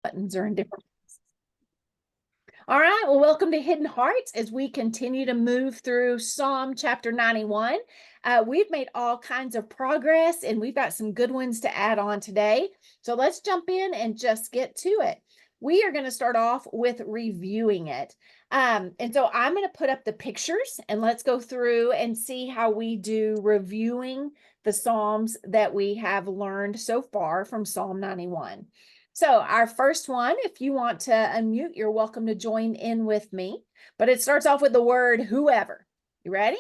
buttons are in different. All right, well, welcome to Hidden Hearts as we continue to move through Psalm chapter 91. We've made all kinds of progress and we've got some good ones to add on today. So let's jump in and just get to it. We are going to start off with reviewing it. And so I'm going to put up the pictures and let's go through and see how we do reviewing the Psalms that we have learned so far from Psalm 91. So our first one, if you want to unmute, you're welcome to join in with me. But it starts off with the word whoever. You ready?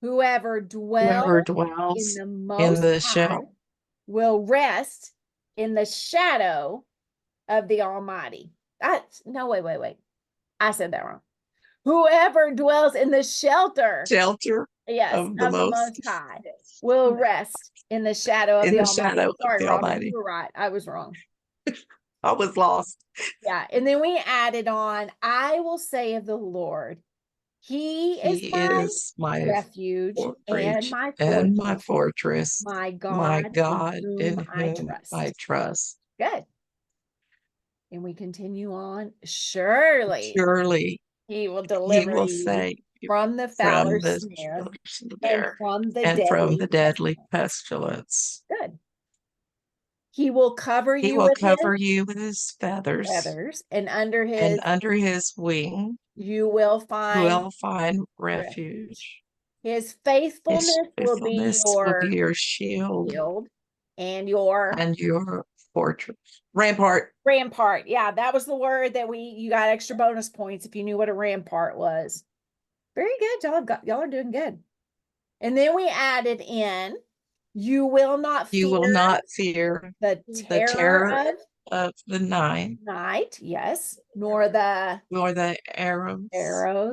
Whoever dwells in the Most High will rest in the shadow of the Almighty. No, wait. I said that wrong. Whoever dwells in the shelter yes, of the Most High will rest in the shadow of the Almighty. Sorry, Robin, you were right. I was wrong. I was lost. Yeah. And then we added on, I will say of the Lord, He is my refuge and my fortress, my God in whom I trust. Good. And we continue on. Surely He will deliver you from the fowler's snare and from the deadly pestilence. Good. He will cover you with his feathers, and under his wing you will find refuge. His faithfulness will be your shield and your fortress. Rampart. Yeah, that was the word that you got extra bonus points if you knew what a rampart was. Very good. Y'all are doing good. And then we added in, you will not fear the terror of the night, yes, nor the arrow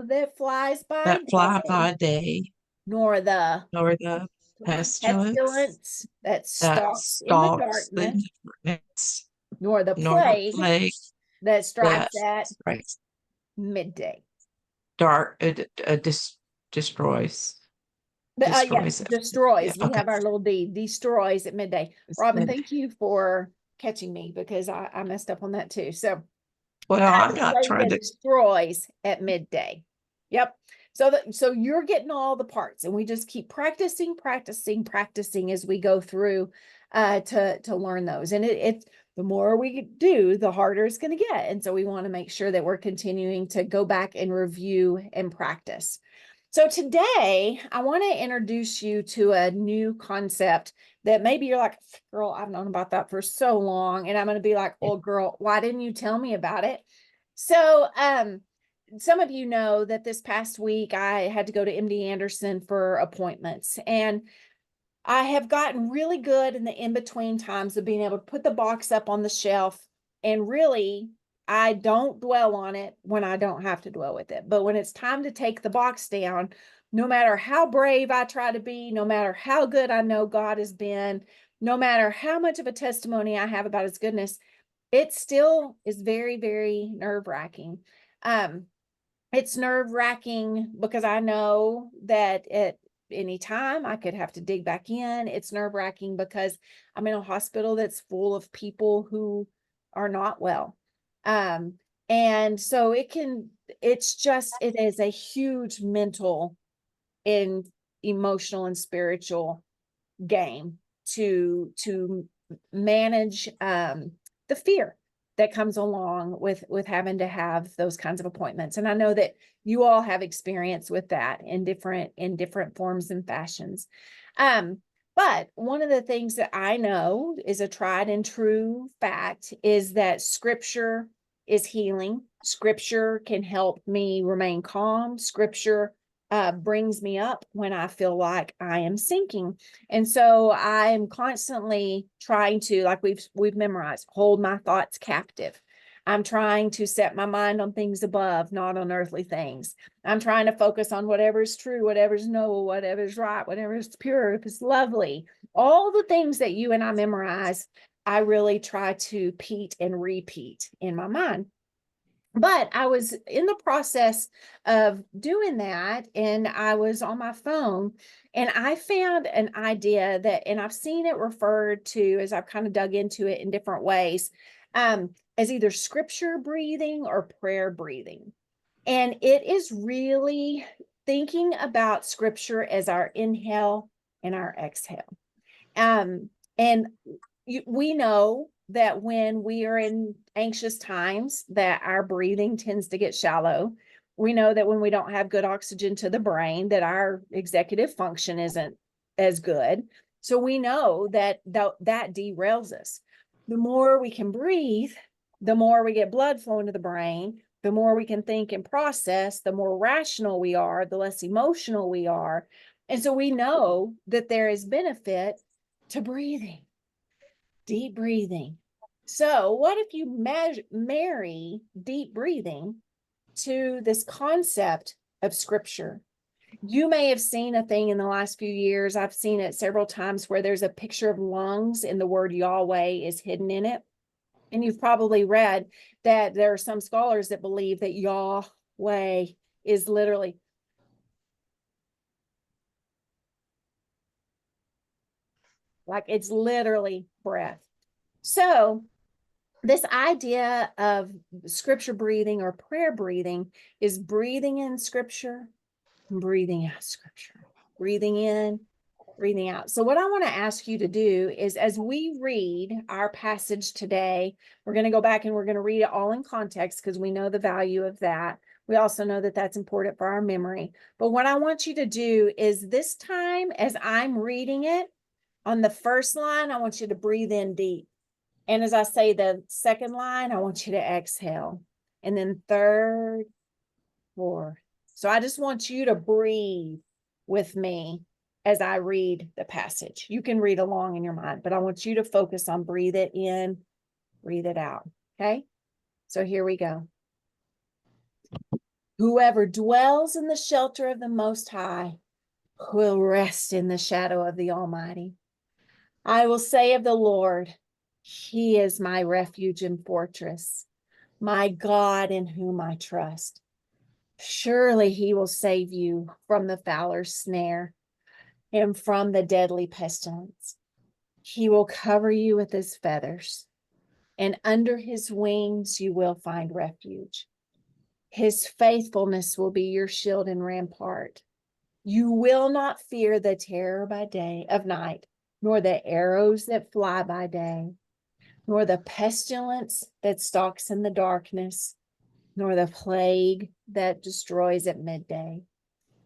that flies by day, nor the pestilence that stalks in the darkness, nor the plague that strikes at midday. Destroys. Destroys. We have our little D, destroys at midday. Robin, thank you for catching me because I messed up on that too. So, I'm not trying to destroys at midday. Yep. So you're getting all the parts, and we just keep practicing as we go through to learn those. And it's the more we do, the harder it's going to get. And so we want to make sure that we're continuing to go back and review and practice. So today, I want to introduce you to a new concept that maybe you're like, girl, I've known about that for so long. And I'm going to be like, oh, girl, why didn't you tell me about it? So some of you know that this past week, I had to go to MD Anderson for appointments. And I have gotten really good in the in-between times of being able to put the box up on the shelf and really I don't dwell on it when I don't have to dwell with it. But when it's time to take the box down, no matter how brave I try to be, no matter how good I know God has been, no matter how much of a testimony I have about his goodness, it still is very, very nerve-wracking. It's nerve-wracking because I know that at any time I could have to dig back in. It's nerve-wracking because I'm in a hospital that's full of people who are not well. And so it is a huge mental and emotional and spiritual game to manage the fear that comes along with having to have those kinds of appointments. And I know that you all have experience with that in different forms and fashions. But one of the things that I know is a tried and true fact is that scripture is healing. Scripture can help me remain calm. Scripture brings me up when I feel like I am sinking. And so I'm constantly trying to, like we've memorized, hold my thoughts captive. I'm trying to set my mind on things above, not on earthly things. I'm trying to focus on whatever's true, whatever's noble, whatever's right, whatever's pure, if it's lovely. All the things that you and I memorize, I really try to repeat and repeat in my mind. But I was in the process of doing that, and I was on my phone, and I found an idea that, and I've seen it referred to as I've kind of dug into it in different ways, as either scripture breathing or prayer breathing. And it is really thinking about scripture as our inhale and our exhale. And we know that when we are in anxious times that our breathing tends to get shallow. We know that when we don't have good oxygen to the brain, that our executive function isn't as good. So we know that that derails us. The more we can breathe, the more we get blood flowing to the brain, the more we can think and process, the more rational we are, the less emotional we are. And so we know that there is benefit to breathing, deep breathing. So what if you marry deep breathing to this concept of scripture? You may have seen a thing in the last few years. I've seen it several times where there's a picture of lungs and the word Yahweh is hidden in it. And you've probably read that there are some scholars that believe that Yahweh is literally like it's literally breath. So this idea of scripture breathing or prayer breathing is breathing in scripture, breathing out scripture, breathing in, breathing out. So what I want to ask you to do is, as we read our passage today, we're going to go back and we're going to read it all in context because we know the value of that. We also know that that's important for our memory. But what I want you to do is this time, as I'm reading it, on the first line, I want you to breathe in deep. And as I say the second line, I want you to exhale. And then third, fourth. So I just want you to breathe with me as I read the passage. You can read along in your mind, but I want you to focus on breathe it in, breathe it out. Okay? So here we go. Whoever dwells in the shelter of the Most High will rest in the shadow of the Almighty. I will say of the Lord, He is my refuge and fortress, my God in whom I trust. Surely He will save you from the fowler's snare and from the deadly pestilence. He will cover you with His feathers, and under His wings you will find refuge. His faithfulness will be your shield and rampart. You will not fear the terror by day of night, nor the arrows that fly by day, nor the pestilence that stalks in the darkness, nor the plague that destroys at midday.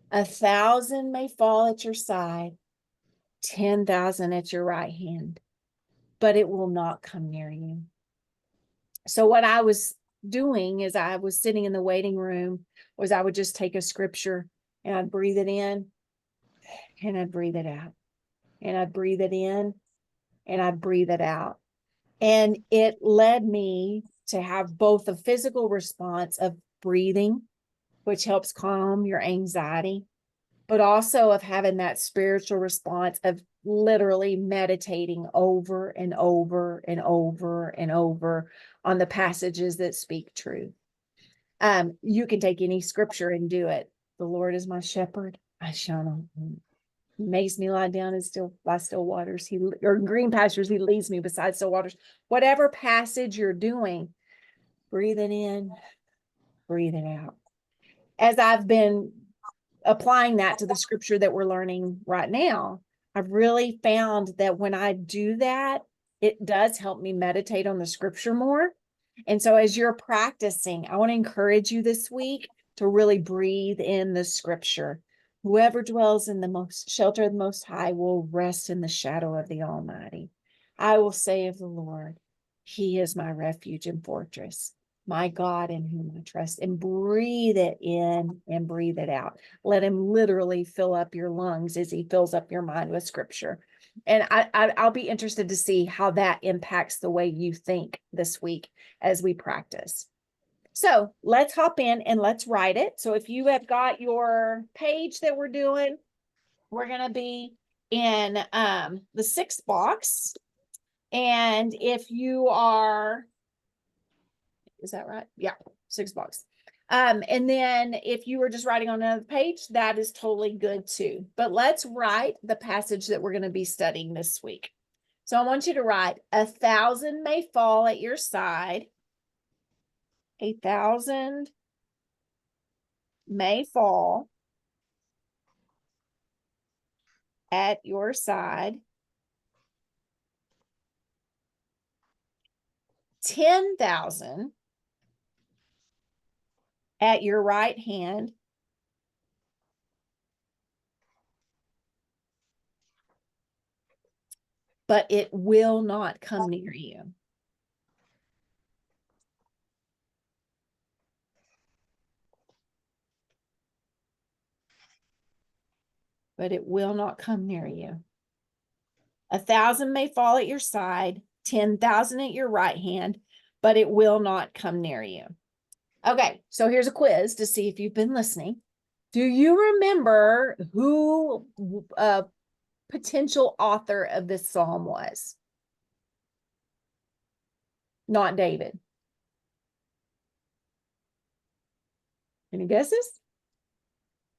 1,000 may fall at your side, 10,000 at your right hand, but it will not come near you. So what I was doing is I was sitting in the waiting room was I would just take a scripture and I'd breathe it in and I'd breathe it out. And I'd breathe it in and I'd breathe it out. And it led me to have both a physical response of breathing, which helps calm your anxiety, but also of having that spiritual response of literally meditating over and over and over and over on the passages that speak truth. You can take any scripture and do it. The Lord is my shepherd, I shall not want. He makes me lie down by still waters. Or green pastures, He leads me beside still waters. Whatever passage you're doing, breathe it in, breathe it out. As I've been applying that to the scripture that we're learning right now, I've really found that when I do that, it does help me meditate on the scripture more. And so as you're practicing, I want to encourage you this week to really breathe in the scripture. Whoever dwells in the shelter of the Most High will rest in the shadow of the Almighty. I will say of the Lord, He is my refuge and fortress, my God in whom I trust. And breathe it in and breathe it out. Let Him literally fill up your lungs as He fills up your mind with scripture. And I'll be interested to see how that impacts the way you think this week as we practice. So let's hop in and let's write it. So if you have got your page that we're doing, we're going to be in the 6th box. And if you are, is that right? Yeah, 6th box. And then if you were just writing on another page, that is totally good too. But let's write the passage that we're going to be studying this week. So I want you to write 1,000 may fall at your side. 1,000 may fall at your side. 10,000 at your right hand. But it will not come near you. But it will not come near you. 1,000 may fall at your side, 10,000 at your right hand, but it will not come near you. Okay, so here's a quiz to see if you've been listening. Do you remember who potential author of this psalm was? Not David. Any guesses?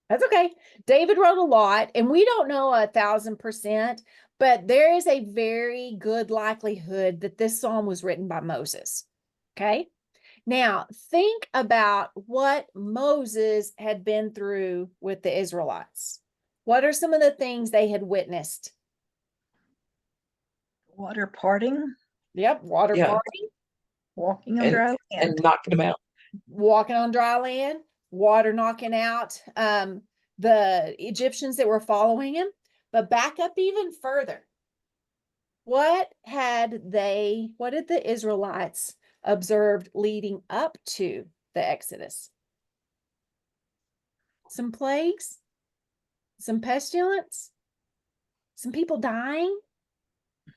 That's okay. David wrote a lot, and we don't know 1,000%, but there is a very good likelihood that this psalm was written by Moses. Okay. Now, think about what Moses had been through with the Israelites. What are some of the things they had witnessed? Water parting. Yep, water parting. Walking on dry land. And knocking them out. Walking on dry land, water knocking out the Egyptians that were following him. But back up even further. What did the Israelites observed leading up to the Exodus? Some plagues, some pestilence, some people dying,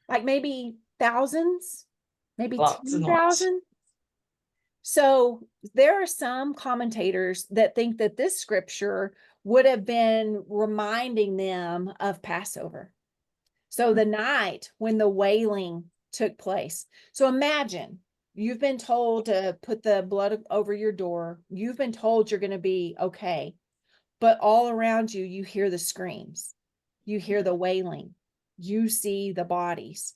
like maybe thousands, maybe 10,000. So there are some commentators that think that this scripture would have been reminding them of Passover. So the night when the wailing took place. So imagine you've been told to put the blood over your door. You've been told you're going to be okay. But all around you, you hear the screams. You hear the wailing. You see the bodies.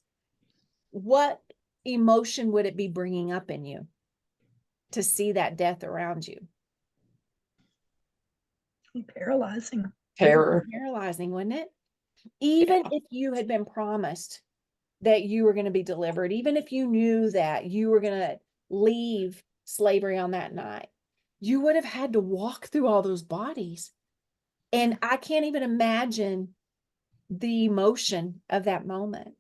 What emotion would it be bringing up in you to see that death around you? Paralyzing. Terror. Paralyzing, wouldn't it? Even if you had been promised that you were going to be delivered, even if you knew that you were going to leave slavery on that night, you would have had to walk through all those bodies. And I can't even imagine the emotion of that moment.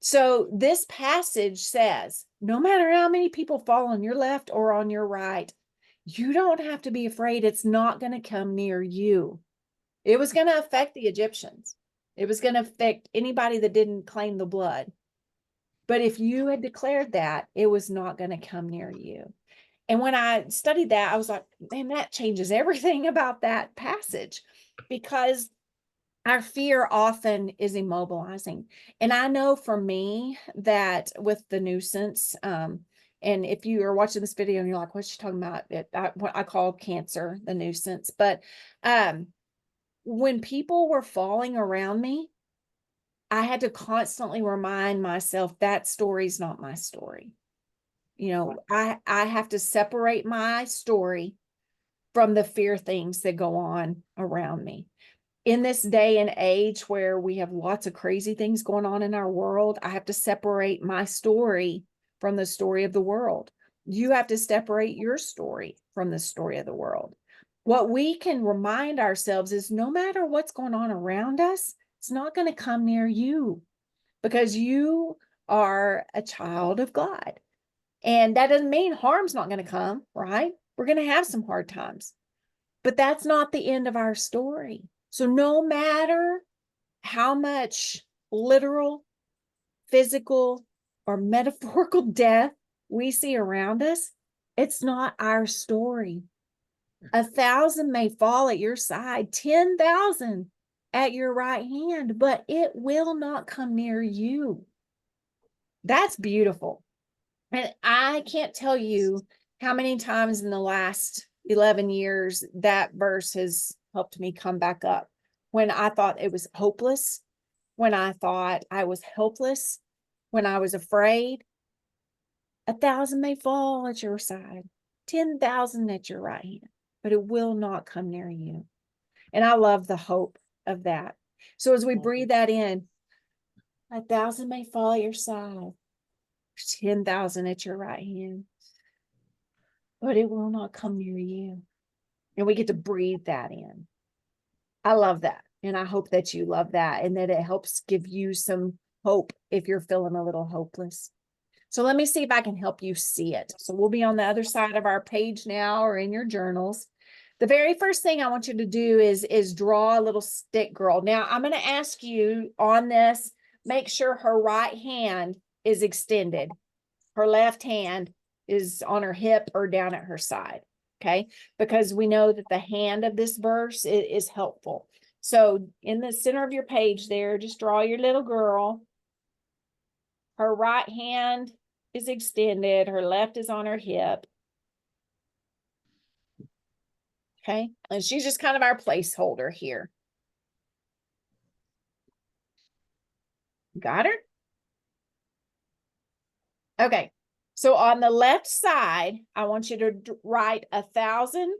So this passage says, no matter how many people fall on your left or on your right, you don't have to be afraid. It's not going to come near you. It was going to affect the Egyptians. It was going to affect anybody that didn't claim the blood. But if you had declared that, it was not going to come near you. And when I studied that, I was like, man, that changes everything about that passage, because our fear often is immobilizing. And I know for me that with the nuisance, and if you are watching this video and you're like, what's she talking about? What I call cancer, the nuisance. But when people were falling around me, I had to constantly remind myself that story's not my story. You know, I have to separate my story from the fear things that go on around me. In this day and age where we have lots of crazy things going on in our world, I have to separate my story from the story of the world. You have to separate your story from the story of the world. What we can remind ourselves is no matter what's going on around us, it's not going to come near you, because you are a child of God. And that doesn't mean harm's not going to come, right? We're going to have some hard times, but that's not the end of our story. So no matter how much literal, physical, or metaphorical death we see around us, it's not our story. 1,000 may fall at your side, 10,000 at your right hand, but it will not come near you. That's beautiful. And I can't tell you how many times in the last 11 years that verse has helped me come back up. When I thought it was hopeless, when I thought I was helpless, when I was afraid. 1,000 may fall at your side, 10,000 at your right hand, but it will not come near you. And I love the hope of that. So as we breathe that in, 1,000 may fall at your side, 10,000 at your right hand, but it will not come near you. And we get to breathe that in. I love that. And I hope that you love that and that it helps give you some hope if you're feeling a little hopeless. So let me see if I can help you see it. So we'll be on the other side of our page now or in your journals. The very first thing I want you to do is draw a little stick girl. Now I'm going to ask you on this, make sure her right hand is extended. Her left hand is on her hip or down at her side. Okay, because we know that the hand of this verse is helpful. So in the center of your page there, just draw your little girl. Her right hand is extended. Her left is on her hip. Okay, and she's just kind of our placeholder here. Got her? Okay, so on the left side, I want you to write 1,000.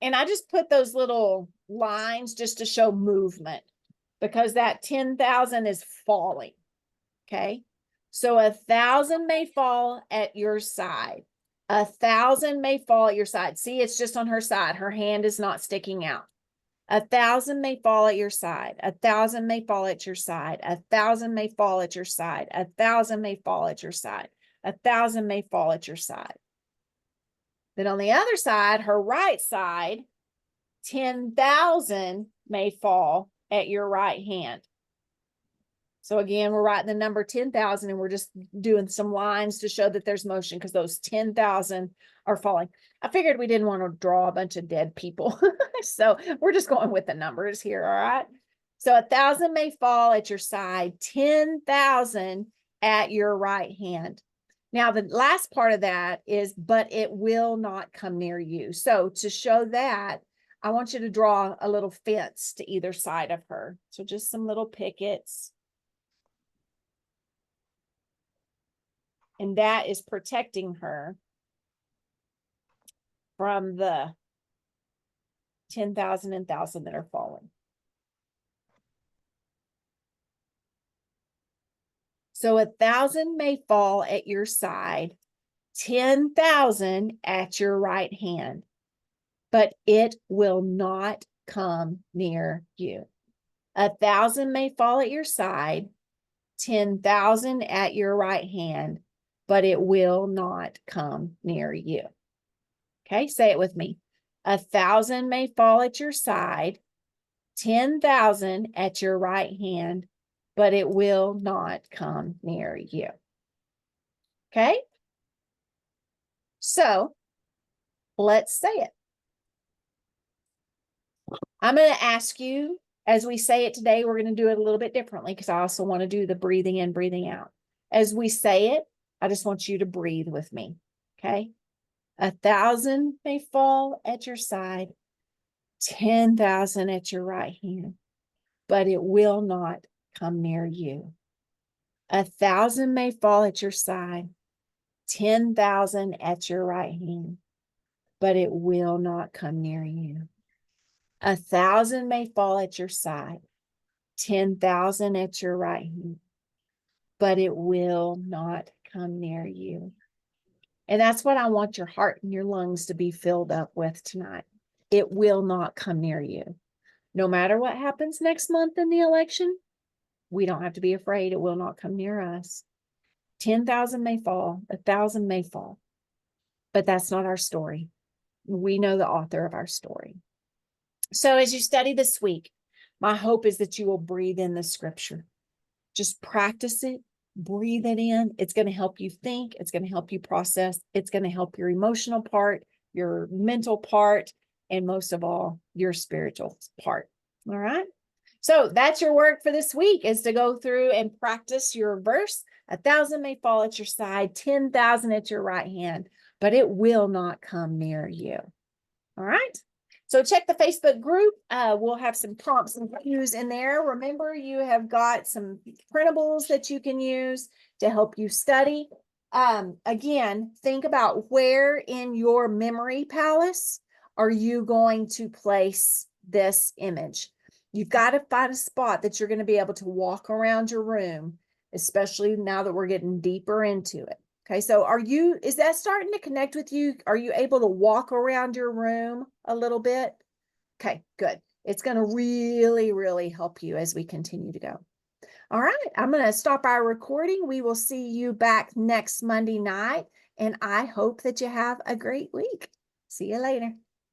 And I just put those little lines just to show movement because that 10,000 is falling. Okay, so 1,000 may fall at your side. 1,000 may fall at your side. See, it's just on her side. Her hand is not sticking out. 1,000 may fall at your side. 1,000 may fall at your side. 1,000 may fall at your side. 1,000 may fall at your side. 1,000 may fall at your side. Then on the other side, her right side, 10,000 may fall at your right hand. So again, we're writing the number 10,000 and we're just doing some lines to show that there's motion because those 10,000 are falling. I figured we didn't want to draw a bunch of dead people. So we're just going with the numbers here, all right? So 1,000 may fall at your side, 10,000 at your right hand. Now, the last part of that is, but it will not come near you. So to show that, I want you to draw a little fence to either side of her. So just some little pickets. And that is protecting her from the 10,000 and 1,000 that are falling. So 1,000 may fall at your side, 10,000 at your right hand, but it will not come near you. 1,000 may fall at your side, 10,000 at your right hand, but it will not come near you. Okay, say it with me. 1,000 may fall at your side, 10,000 at your right hand, but it will not come near you. Okay? So let's say it. I'm going to ask you, as we say it today, we're going to do it a little bit differently because I also want to do the breathing in, breathing out. As we say it, I just want you to breathe with me. Okay? 1,000 may fall at your side, 10,000 at your right hand, but it will not come near you. 1,000 may fall at your side, 10,000 at your right hand, but it will not come near you. 1,000 may fall at your side, 10,000 at your right hand, but it will not come near you. And that's what I want your heart and your lungs to be filled up with tonight. It will not come near you. No matter what happens next month in the election, we don't have to be afraid. It will not come near us. 10,000 may fall, 1,000 may fall, but that's not our story. We know the author of our story. So as you study this week, my hope is that you will breathe in the scripture. Just practice it, breathe it in. It's going to help you think. It's going to help you process. It's going to help your emotional part, your mental part, and most of all, your spiritual part. All right. So that's your work for this week, is to go through and practice your verse. 1,000 may fall at your side, 10,000 at your right hand, but it will not come near you. All right. So check the Facebook group. We'll have some prompts and cues in there. Remember, you have got some printables that you can use to help you study. Again, think about where in your memory palace are you going to place this image. You've got to find a spot that you're going to be able to walk around your room, especially now that we're getting deeper into it. Okay, so is that starting to connect with you? Are you able to walk around your room a little bit? Okay, good. It's going to really, really help you as we continue to go. All right, I'm going to stop our recording. We will see you back next Monday night, and I hope that you have a great week. See you later.